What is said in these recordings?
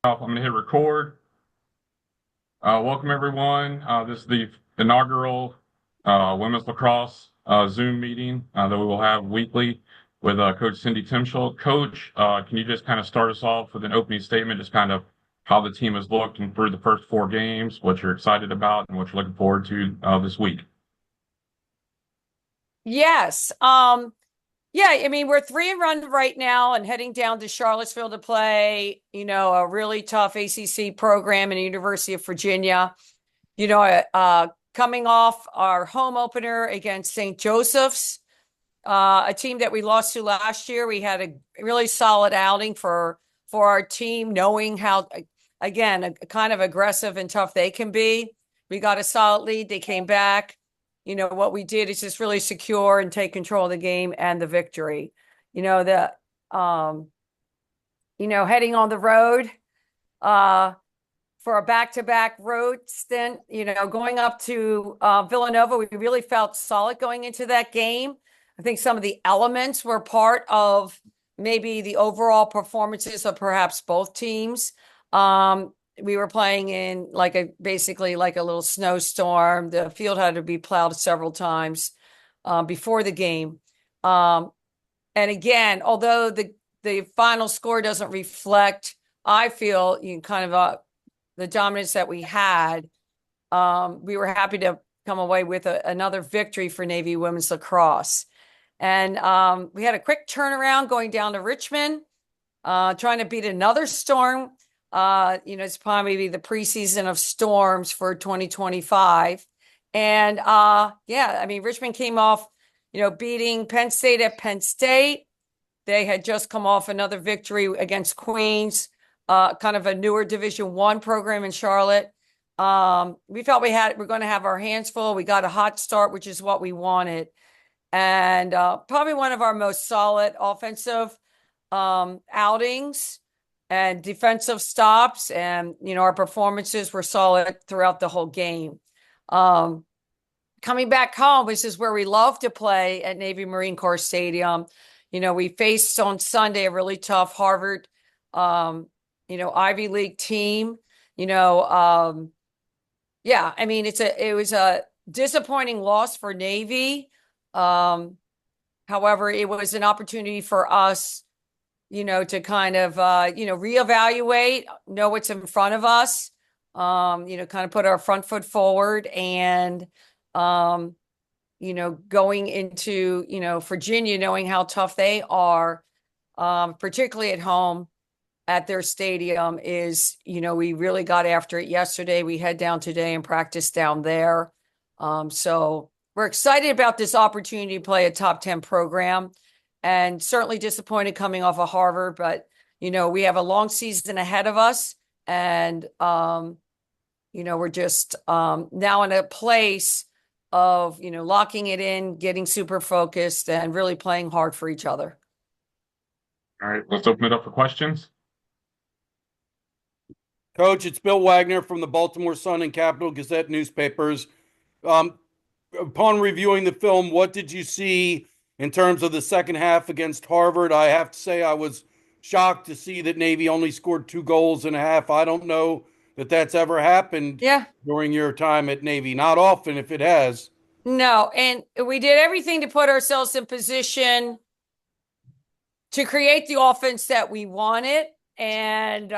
I'm going to hit record. Welcome, everyone. This is the inaugural women's lacrosse Zoom meeting that we will have weekly with Coach Cindy Timchal. Coach, can you just kind of start us off with an opening statement, just kind of how the team has looked and through the first four games, what you're excited about, and what you're looking forward to this week? Yes. Yeah, I mean, we're 3-1 right now and heading down to Charlottesville to play, a really tough ACC program in the University of Virginia. Coming off our home opener against St. Joseph's, a team that we lost to last year. We had a really solid outing for our team, knowing how, again, kind of aggressive and tough they can be. We got a solid lead. They came back. What we did is just really secure and take control of the game and the victory. You know, the heading on the road for a back-to-back road stint, going up to Villanova, we really felt solid going into that game. I think some of the elements were part of maybe the overall performances of perhaps both teams. We were playing in basically like a little snowstorm. The field had to be plowed several times before the game. And again, although the final score doesn't reflect, I feel kind of the dominance that we had, we were happy to come away with another victory for Navy women's lacrosse. And we had a quick turnaround going down to Richmond, trying to beat another storm. It's probably the preseason of storms for 2025. And yeah, I mean, Richmond came off, beating Penn State at Penn State. They had just come off another victory against Queens, kind of a newer Division I program in Charlotte. We felt we're going to have our hands full. We got a hot start, which is what we wanted. And probably one of our most solid offensive outings and defensive stops. And, our performances were solid throughout the whole game. Coming back home, this is where we love to play at Navy Marine Corps Stadium. We faced on Sunday a really tough Harvard, Ivy League team. Yeah, I mean, it was a disappointing loss for Navy. However, it was an opportunity for us, to kind of, reevaluate, know what's in front of us, kind of put our front foot forward and, going into, Virginia, knowing how tough they are, particularly at home at their stadium is, we really got after it yesterday. We head down today and practice down there. So we're excited about this opportunity to play a top 10 program and certainly disappointed coming off of Harvard, but, we have a long season ahead of us. And, we're just now in a place of, locking it in, getting super focused and really playing hard for each other. All right, let's open it up for questions. Coach, it's Bill Wagner from the Baltimore Sun and Capital Gazette newspapers. Upon reviewing the film, what did you see in terms of the second half against Harvard? I have to say I was shocked to see that Navy only scored 2 goals in a half. I don't know that that's ever happened Yeah. during your time at Navy. Not often, if it has. No, and we did everything to put ourselves in position to create the offense that we wanted. And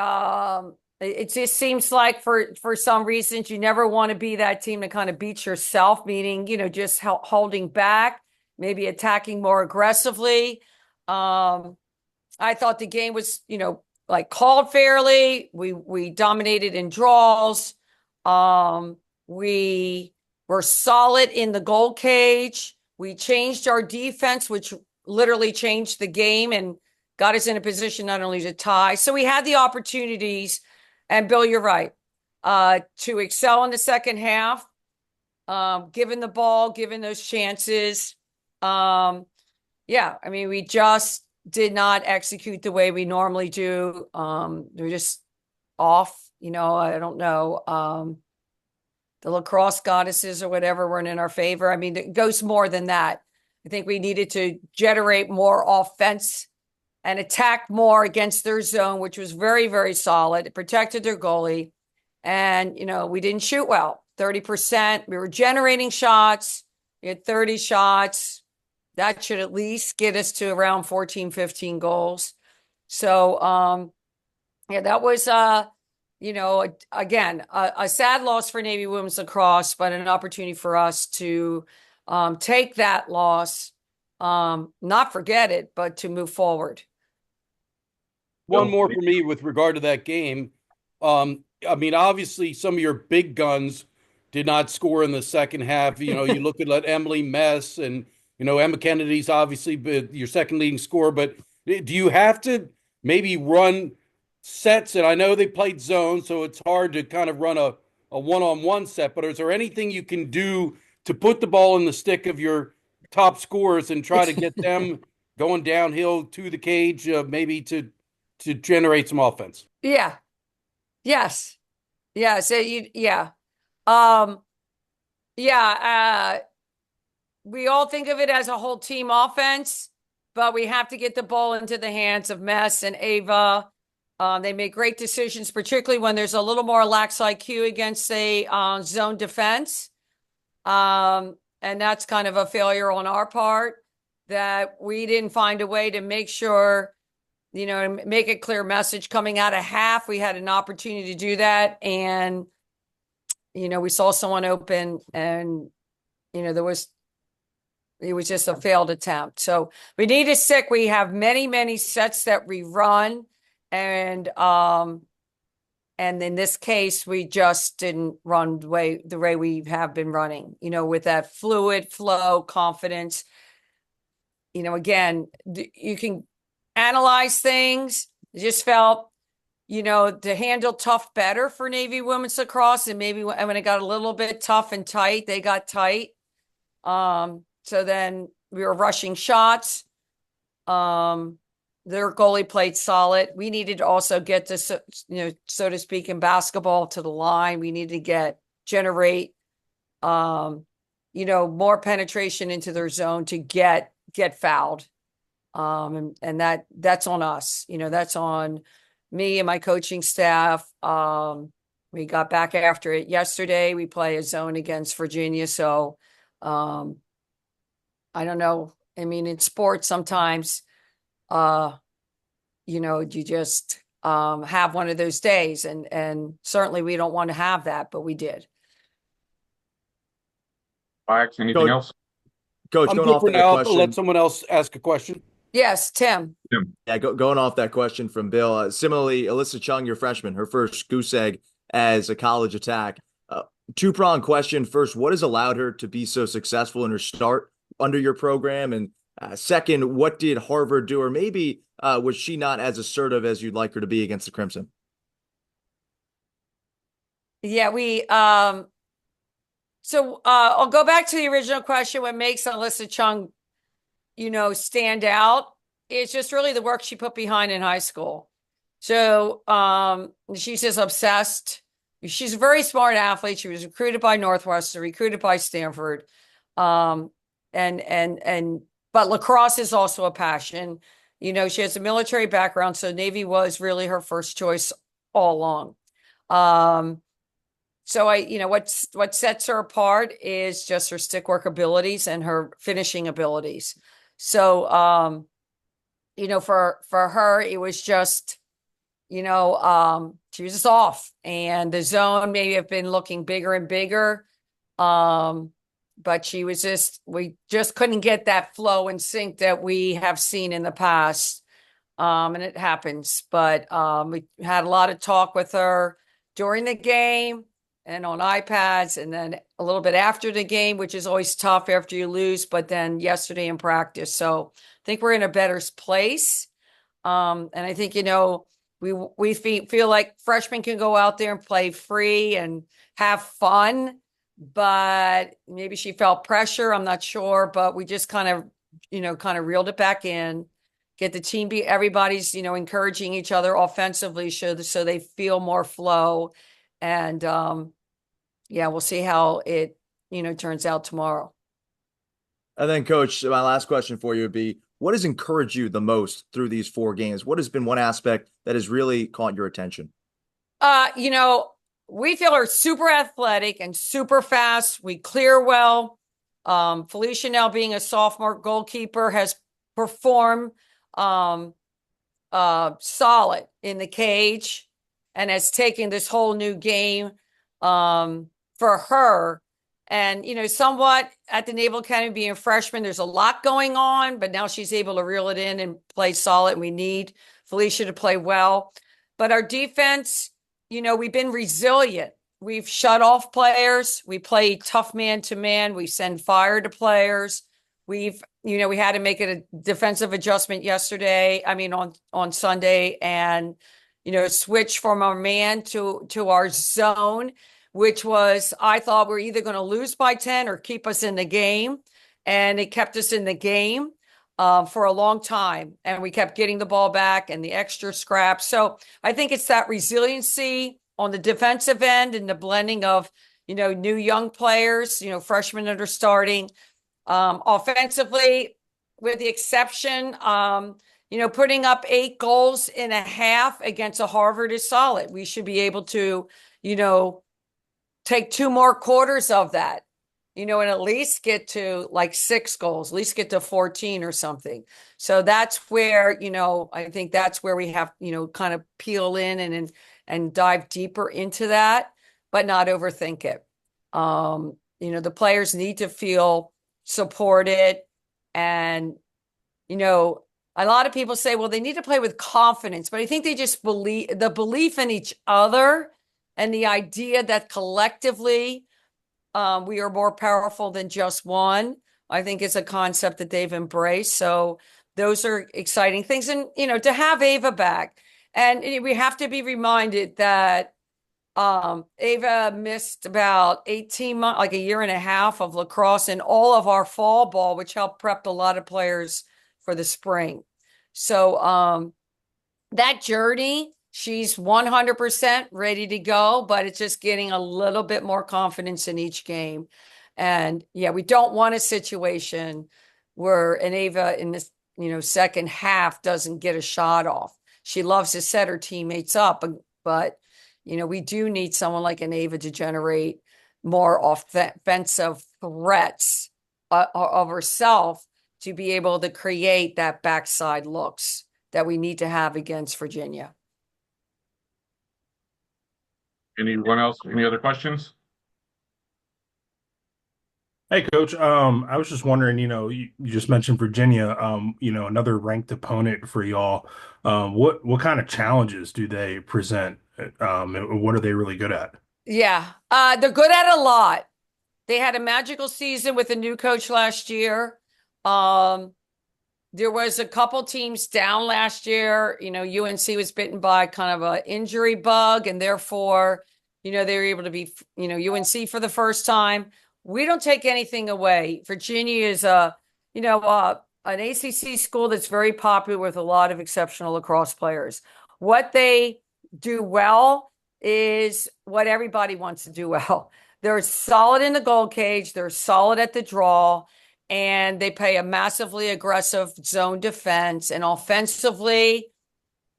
it just seems like for some reasons you never want to be that team to kind of beat yourself, meaning, just holding back, maybe attacking more aggressively. I thought the game was, called fairly. We dominated in draws. We were solid in the goal cage. We changed our defense, which literally changed the game and got us in a position not only to tie. So we had the opportunities, and Bill, you're right, to excel in the second half, given the ball, given those chances. Yeah, I mean, we just did not execute the way we normally do. We're just off, I don't know. The lacrosse goddesses or whatever weren't in our favor. I mean, it goes more than that. I think we needed to generate more offense and attacked more against their zone, which was very, very solid. It protected their goalie. And, we didn't shoot well, 30%. We were generating shots. We had 30 shots. That should at least get us to around 14, 15 goals. So, that was, again, a sad loss for Navy women's lacrosse, but an opportunity for us to take that loss, not forget it, but to move forward. One more for me with regard to that game. Obviously, some of your big guns did not score in the second half. You look at Emily Mess and, Emma Kennedy's obviously your second leading scorer. But do you have to maybe run sets? And I know they played zone, so it's hard to kind of run a one-on-one set. But is there anything you can do to put the ball in the stick of your top scorers and try to get them going downhill to the cage, maybe to generate some offense? Yeah. Yes. Yeah. So we all think of it as a whole team offense, but we have to get the ball into the hands of Mess and Ava. They make great decisions, particularly when there's a little more lax IQ against a zone defense. And that's kind of a failure on our part, that we didn't find a way to make sure, make a clear message coming out of half. We had an opportunity to do that. And, we saw someone open and, it was just a failed attempt. So we need to stick. We have many, many sets that we run. And in this case, we just didn't run the way we have been running, with that fluid flow, confidence. Again, you can analyze things. It just felt, to handle tough better for Navy women's lacrosse. And maybe when it got a little bit tough and tight, they got tight. So then we were rushing shots. Their goalie played solid. We needed to also get to, so to speak, in basketball to the line. We needed to generate, more penetration into their zone to get fouled. And that's on us. That's on me and my coaching staff. We got back after it yesterday. We play a zone against Virginia. So, I don't know. I mean, in sports, sometimes, you just have one of those days, and certainly we don't want to have that, but we did. Mike, anything else? Coach, I'm going off that question. I'll let someone else ask a question. Yes, Tim. Yeah, going off that question from Bill. Similarly, Alyssa Chung, your freshman, her first goose egg as a college attack. Two-pronged question. First, what has allowed her to be so successful in her start under your program? And second, what did Harvard do? Or maybe was she not as assertive as you'd like her to be against the Crimson? Yeah, so I'll go back to the original question. What makes Alyssa Chung, stand out? It's just really the work she put behind in high school. So she's just obsessed. She's a very smart athlete. She was recruited by Northwestern, recruited by Stanford. But lacrosse is also a passion. She has a military background, so Navy was really her first choice all along. So what sets her apart is just her stick work abilities and her finishing abilities. So, for her, it was just, she was just off, and the zone may have been looking bigger and bigger. But we just couldn't get that flow and sync that we have seen in the past. And it happens, but we had a lot of talk with her during the game and on iPads, and then a little bit after the game, which is always tough after you lose, but then yesterday in practice. So I think we're in a better place. And I think, we feel like freshmen can go out there and play free and have fun, but maybe she felt pressure. I'm not sure, but we just kind of reeled it back in, get the team, everybody's, encouraging each other offensively so they feel more flow. And we'll see how it, turns out tomorrow. And then, Coach, my last question for you would be, what has encouraged you the most through these 4 games? What has been one aspect that has really caught your attention? You know, we feel are super athletic and super fast. We clear well. Felicia, now being a sophomore goalkeeper, has performed solid in the cage and has taken this whole new game for her. And, you know, somewhat at the Naval Academy being a freshman, there's a lot going on, but now she's able to reel it in and play solid. We need Felicia to play well. But our defense, you know, we've been resilient. We've shut off players. We play tough man to man. We send fire to players. We had to make a defensive adjustment yesterday. I mean, on Sunday, and, you know, switch from our man to our zone, which was, I thought we're either going to lose by 10 or keep us in the game. And it kept us in the game for a long time. And we kept getting the ball back and the extra scraps. So I think it's that resiliency on the defensive end and the blending of, you know, new young players, you know, freshmen that are starting. Offensively, with the exception, you know, putting up 8 goals in a half against a Harvard is solid. We should be able to, you know, take 2 more quarters of that, you know, and at least get to like 6 goals, at least get to 14 or something. So that's where, you know, I think that's where we have, you know, kind of peel in and dive deeper into that, but not overthink it. You know, the players need to feel supported. And, you know, a lot of people say, well, they need to play with confidence, but I think they just belief in each other and the idea that collectively we are more powerful than just one, I think is a concept that they've embraced. So those are exciting things. And, you know, to have Ava back, and we have to be reminded that Ava missed about 18 months, like a year and a half of lacrosse and all of our fall ball, which helped prep a lot of players for the spring. So that journey, she's 100% ready to go, but it's just getting a little bit more confidence in each game. And yeah, we don't want a situation where an Ava in this, you know, second half doesn't get a shot off. She loves to set her teammates up, but you know, we do need someone like an Ava to generate more offensive threats of herself to be able to create that backside looks that we need to have against Virginia. Anyone else? Any other questions? Hey, Coach. I was just wondering, you just mentioned Virginia, another ranked opponent for y'all. What kind of challenges do they present? And what are they really good at? Yeah, they're good at a lot. They had a magical season with a new coach last year. There was a couple teams down last year. You know, UNC was bitten by kind of an injury bug, and therefore, you know, they were able to be, you know, UNC for the first time. We don't take anything away. Virginia is an ACC school that's very popular with a lot of exceptional lacrosse players. What they do well is what everybody wants to do well. They're solid in the goal cage. They're solid at the draw, and they play a massively aggressive zone defense. And offensively,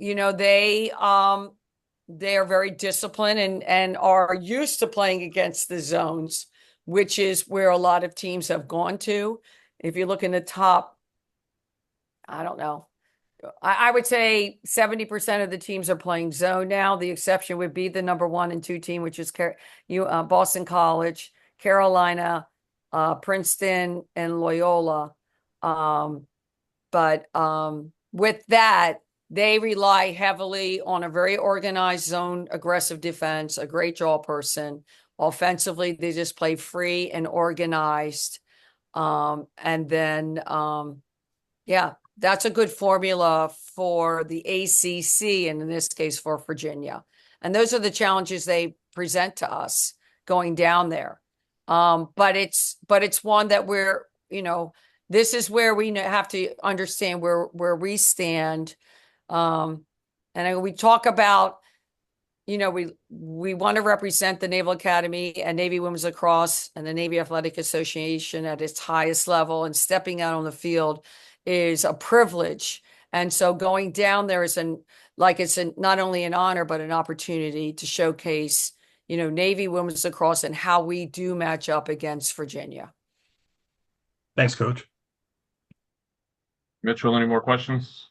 you know, they are very disciplined and are used to playing against the zones, which is where a lot of teams have gone to. If you look in the top, I don't know, I would say 70% of the teams are playing zone now. The exception would be the number 1 and 2 team, which is Boston College, Carolina, Princeton, and Loyola. But with that, they rely heavily on a very organized zone, aggressive defense, a great draw person. Offensively, they just play free and organized. And then, that's a good formula for the ACC, and in this case for Virginia. And those are the challenges they present to us going down there. But it's one that we're, you know, this is where we have to understand where we stand. And we talk about, you know, we want to represent the Naval Academy and Navy Women's Lacrosse and the Navy Athletic Association at its highest level, and stepping out on the field is a privilege. And so going down there is not only an honor, but an opportunity to showcase, Navy women's lacrosse and how we do match up against Virginia. Thanks, Coach. Mitchell, any more questions?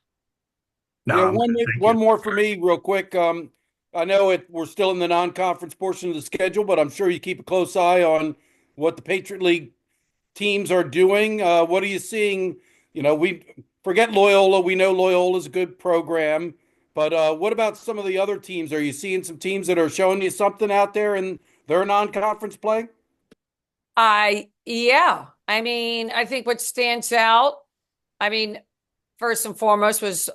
No, Yeah, I'm good. Thank one you. more for me, real quick. I know we're still in the non-conference portion of the schedule, but I'm sure you keep a close eye on what the Patriot League teams are doing. What are you seeing? We forget Loyola. We know Loyola's a good program, but what about some of the other teams? Are you seeing some teams that are showing you something out there in their non-conference play? Yeah. I think what stands out, first and foremost was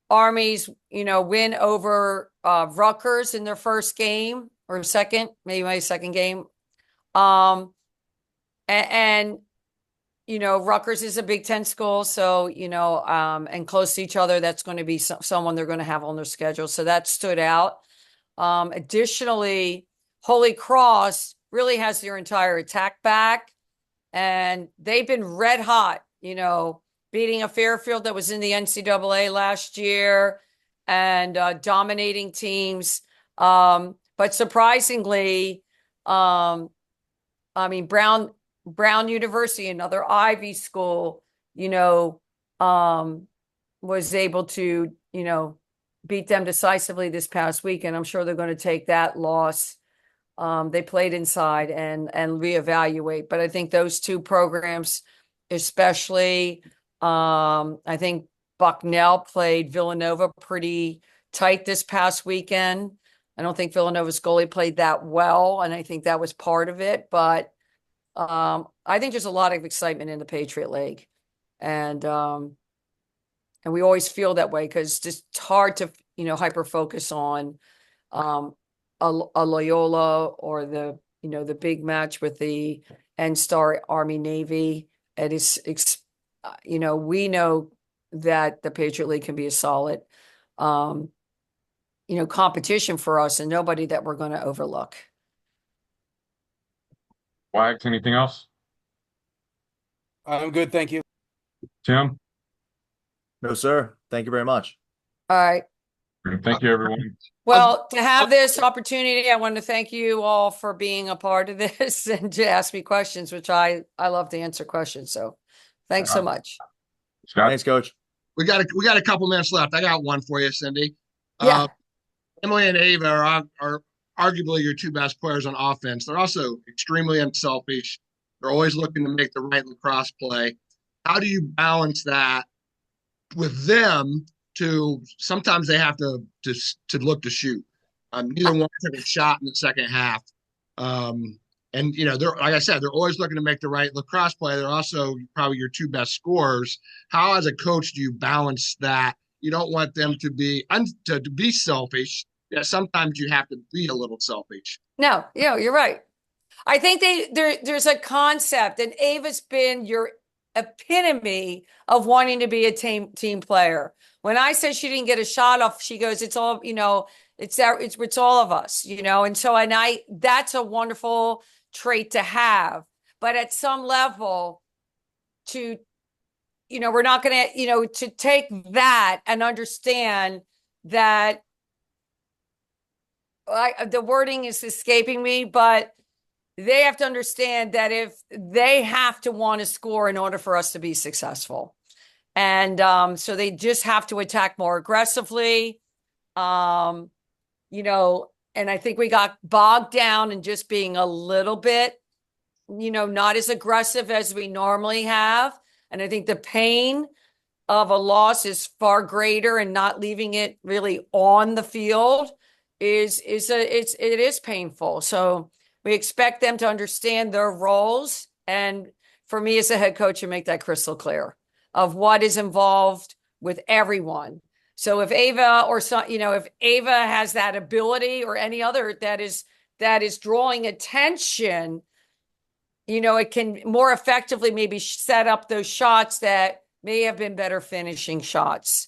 Army's, win over Rutgers in their first game or second, maybe my second game. And Rutgers is a Big Ten school, so and close to each other. That's going to be someone they're going to have on their schedule. So that stood out. Additionally, Holy Cross really has their entire attack back, and they've been red hot. Beating a Fairfield that was in the NCAA last year and dominating teams. But surprisingly, Brown University, another Ivy school, was able to, beat them decisively this past week. And I'm sure they're going to take that loss. They played inside and reevaluate. But I think those two programs, especially, I think Bucknell played Villanova pretty tight this past weekend. I don't think Villanova's goalie played that well, and I think that was part of it. But I think there's a lot of excitement in the Patriot League, and we always feel that way because it's hard to hyper focus on a Loyola or the big match with the N-Star Army Navy. It is we know that the Patriot League can be a solid, competition for us and nobody that we're going to overlook. Wags, anything else? I'm good, thank you. Tim? No, sir. Thank you very much. All right. Thank you, everyone. Well, to have this opportunity, I want to thank you all for being a part of this and to ask me questions, which I love to answer questions. So thanks so much. Scott? Thanks, Coach. We got a couple minutes left. I got one for you, Cindy. Yeah. Emily and Ava are arguably your two best players on offense. They're also extremely unselfish. They're always looking to make the right lacrosse play. How do you balance that with them? To sometimes they have to look to shoot. Neither one took a shot in the second half. And they're, like I said, they're always looking to make the right lacrosse play. They're also probably your two best scorers. How, as a coach, do you balance that? You don't want them to be selfish. Yeah, sometimes you have to be a little selfish. No, you're right. I think there's a concept, and Ava's been your epitome of wanting to be a team player. When I said she didn't get a shot off, she goes, "It's all, it's all of us, And so, that's a wonderful trait to have. But at some level, we're not going to, to take that and understand that the wording is escaping me, but they have to understand that if they have to want to score in order for us to be successful. And so they just have to attack more aggressively. And I think we got bogged down in just being a little bit, not as aggressive as we normally have. And I think the pain of a loss is far greater, and not leaving it really on the field it is painful. So we expect them to understand their roles. And for me as a head coach, to make that crystal clear of what is involved with everyone. So if Ava if Ava has that ability, or any other that is drawing attention, it can more effectively maybe set up those shots that may have been better finishing shots.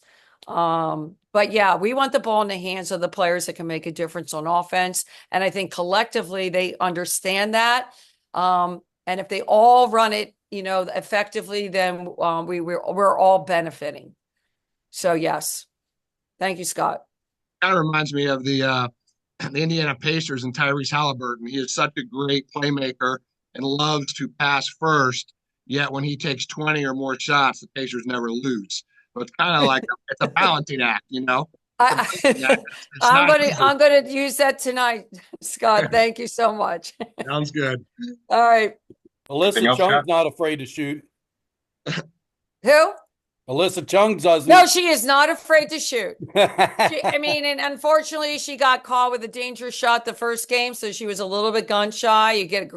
But yeah, we want the ball in the hands of the players that can make a difference on offense. And I think collectively they understand that. And if they all run it effectively, then we're all benefiting. So yes, thank you, Scott. Kind of reminds me of the Indiana Pacers and Tyrese Halliburton. He is such a great playmaker and loves to pass first. Yet when he takes 20 or more shots, the Pacers never lose. So it's kind of like it's a balancing act, you know. It's a balancing act. It's I'm not gonna easy. I'm gonna use that tonight, Scott. Thank you so much. Sounds good. All right, Anything Alyssa else, Chung's Scott? not afraid to shoot. who? Alyssa Chung doesn't. No, she is not afraid to shoot. I mean, and unfortunately, she got caught with a dangerous shot the first game, so she was a little bit gun shy. You get,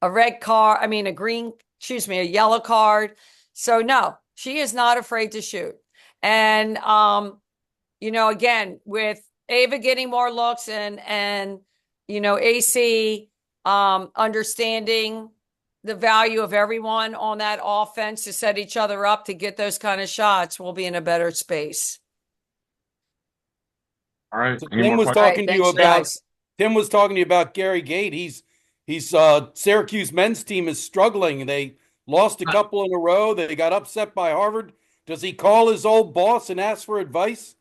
a red card. I mean, a yellow card. So no, she is not afraid to shoot. And again, with Ava getting more looks and AC understanding the value of everyone on that offense to set each other up to get those kind of shots, we'll be in a better space. All right. So Any Tim more was questions? talking to you Thanks, about guys. Tim was talking to you about Gary Gate. He's Syracuse men's team is struggling. They lost a couple in a row. They got upset by Harvard. Does he call his old boss and ask for advice?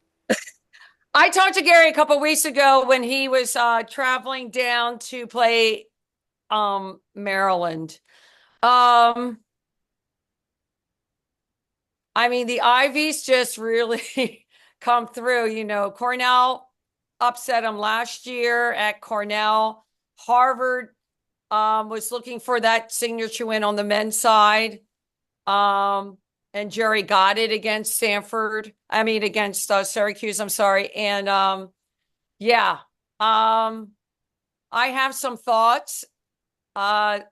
I talked to Gary a couple weeks ago when he was traveling down to play Maryland. I mean, the Ivies just really come through. Cornell upset them last year at Cornell. Harvard was looking for that signature win on the men's side. And Jerry got it against against Syracuse, I'm sorry. And yeah, I have some thoughts, about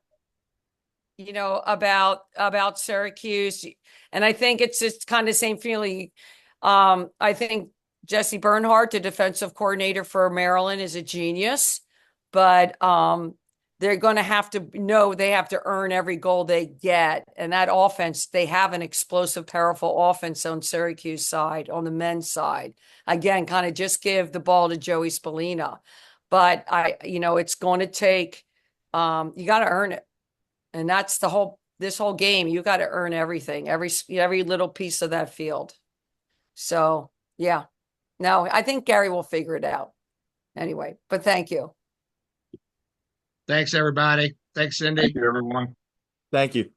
Syracuse. And I think it's just kind of the same feeling. I think Jesse Bernhardt, the defensive coordinator for Maryland, is a genius, but they're going to have to know they have to earn every goal they get. And that offense, they have an explosive, powerful offense on Syracuse side, on the men's side. Again, kind of just give the ball to Joey Spallina. But it's going to take, you got to earn it. And that's this whole game. You got to earn everything, every little piece of that field. So yeah, no, I think Gary will figure it out anyway, but thank you. Thanks, everybody. Thanks, Cindy. Thank you, everyone. Thank you.